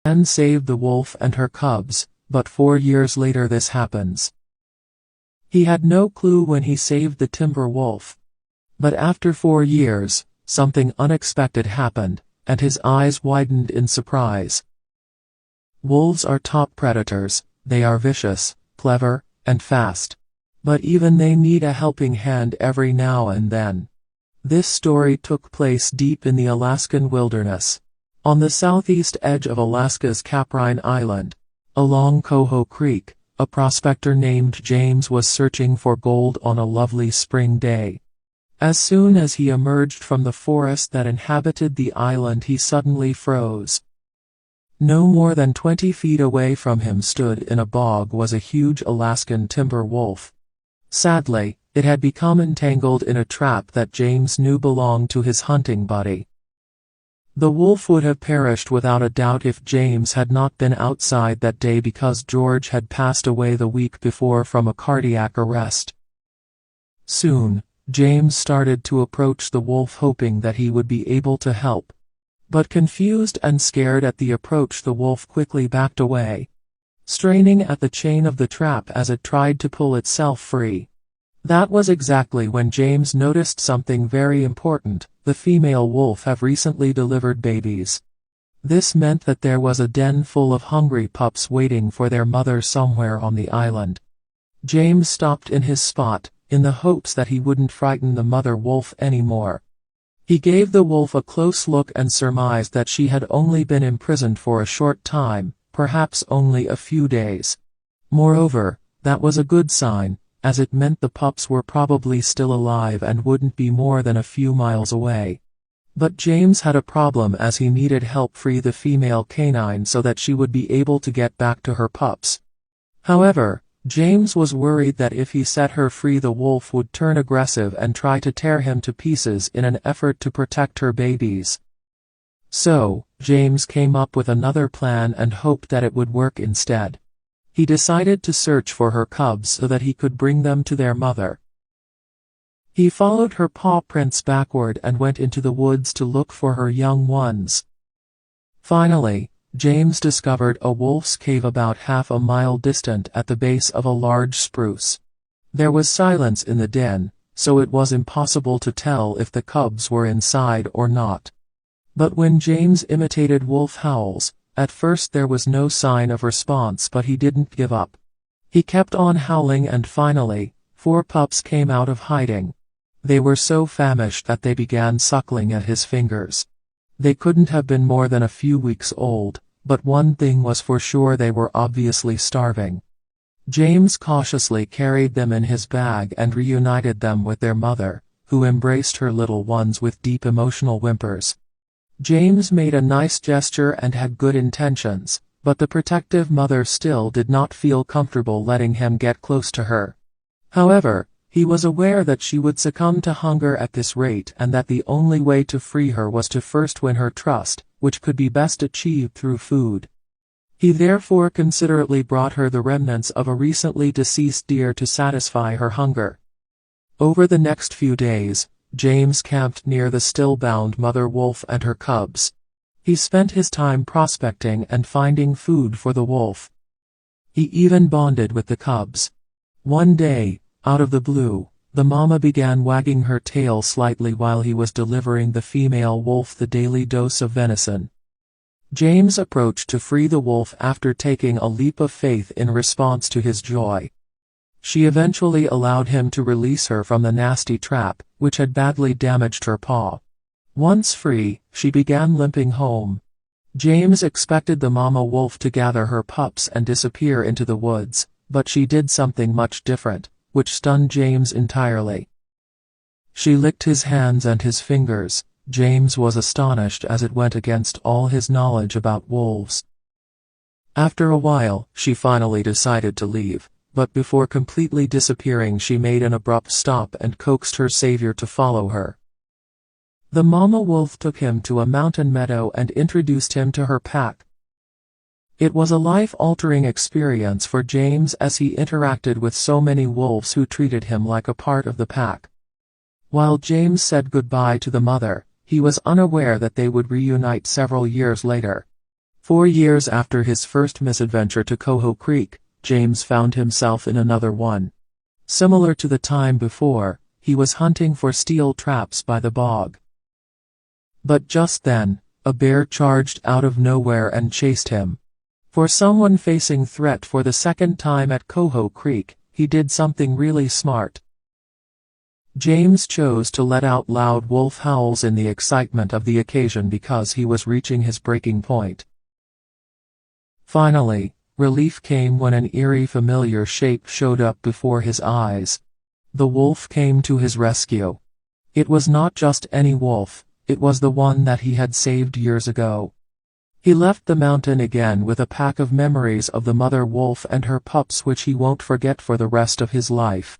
man saved the wolf and her cubs, but 4 years later this happens. He had no clue when he saved the timber wolf. But after 4 years, something unexpected happened, and his eyes widened in surprise. Wolves are top predators. They are vicious, clever, and fast. But even they need a helping hand every now and then. This story took place deep in the Alaskan wilderness. On the southeast edge of Alaska's Caprine Island, along Coho Creek, a prospector named James was searching for gold on a lovely spring day. As soon as he emerged from the forest that inhabited the island, he suddenly froze. No more than 20 feet away from him, stood in a bog, was a huge Alaskan timber wolf. Sadly, it had become entangled in a trap that James knew belonged to his hunting buddy. The wolf would have perished without a doubt if James had not been outside that day, because George had passed away the week before from a cardiac arrest. Soon, James started to approach the wolf, hoping that he would be able to help. But confused and scared at the approach, the wolf quickly backed away, straining at the chain of the trap as it tried to pull itself free. That was exactly when James noticed something very important. The female wolf had recently delivered babies. This meant that there was a den full of hungry pups waiting for their mother somewhere on the island. James stopped in his spot, in the hopes that he wouldn't frighten the mother wolf anymore. He gave the wolf a close look and surmised that she had only been imprisoned for a short time, perhaps only a few days. Moreover, that was a good sign, as it meant the pups were probably still alive and wouldn't be more than a few miles away. But James had a problem, as he needed help free the female canine so that she would be able to get back to her pups. However, James was worried that if he set her free, the wolf would turn aggressive and try to tear him to pieces in an effort to protect her babies. So, James came up with another plan and hoped that it would work instead. He decided to search for her cubs so that he could bring them to their mother. He followed her paw prints backward and went into the woods to look for her young ones. Finally, James discovered a wolf's cave about half a mile distant at the base of a large spruce. There was silence in the den, so it was impossible to tell if the cubs were inside or not. But when James imitated wolf howls, at first there was no sign of response, but he didn't give up. He kept on howling, and finally, 4 pups came out of hiding. They were so famished that they began suckling at his fingers. They couldn't have been more than a few weeks old, but one thing was for sure: they were obviously starving. James cautiously carried them in his bag and reunited them with their mother, who embraced her little ones with deep emotional whimpers. James made a nice gesture and had good intentions, but the protective mother still did not feel comfortable letting him get close to her. However, he was aware that she would succumb to hunger at this rate, and that the only way to free her was to first win her trust, which could be best achieved through food. He therefore considerately brought her the remnants of a recently deceased deer to satisfy her hunger. Over the next few days, James camped near the still-bound mother wolf and her cubs. He spent his time prospecting and finding food for the wolf. He even bonded with the cubs. One day, out of the blue, the mama began wagging her tail slightly while he was delivering the female wolf the daily dose of venison. James approached to free the wolf after taking a leap of faith in response to his joy. She eventually allowed him to release her from the nasty trap, which had badly damaged her paw. Once free, she began limping home. James expected the mama wolf to gather her pups and disappear into the woods, but she did something much different, which stunned James entirely. She licked his hands and his fingers. James was astonished, as it went against all his knowledge about wolves. After a while, she finally decided to leave, but before completely disappearing she made an abrupt stop and coaxed her savior to follow her. The mama wolf took him to a mountain meadow and introduced him to her pack. It was a life-altering experience for James, as he interacted with so many wolves who treated him like a part of the pack. While James said goodbye to the mother, he was unaware that they would reunite several years later. 4 years after his first misadventure to Coho Creek, James found himself in another one. Similar to the time before, he was hunting for steel traps by the bog. But just then, a bear charged out of nowhere and chased him. For someone facing threat for the second time at Coho Creek, he did something really smart. James chose to let out loud wolf howls in the excitement of the occasion because he was reaching his breaking point. Finally, relief came when an eerie familiar shape showed up before his eyes. The wolf came to his rescue. It was not just any wolf, it was the one that he had saved years ago. He left the mountain again with a pack of memories of the mother wolf and her pups which he won't forget for the rest of his life.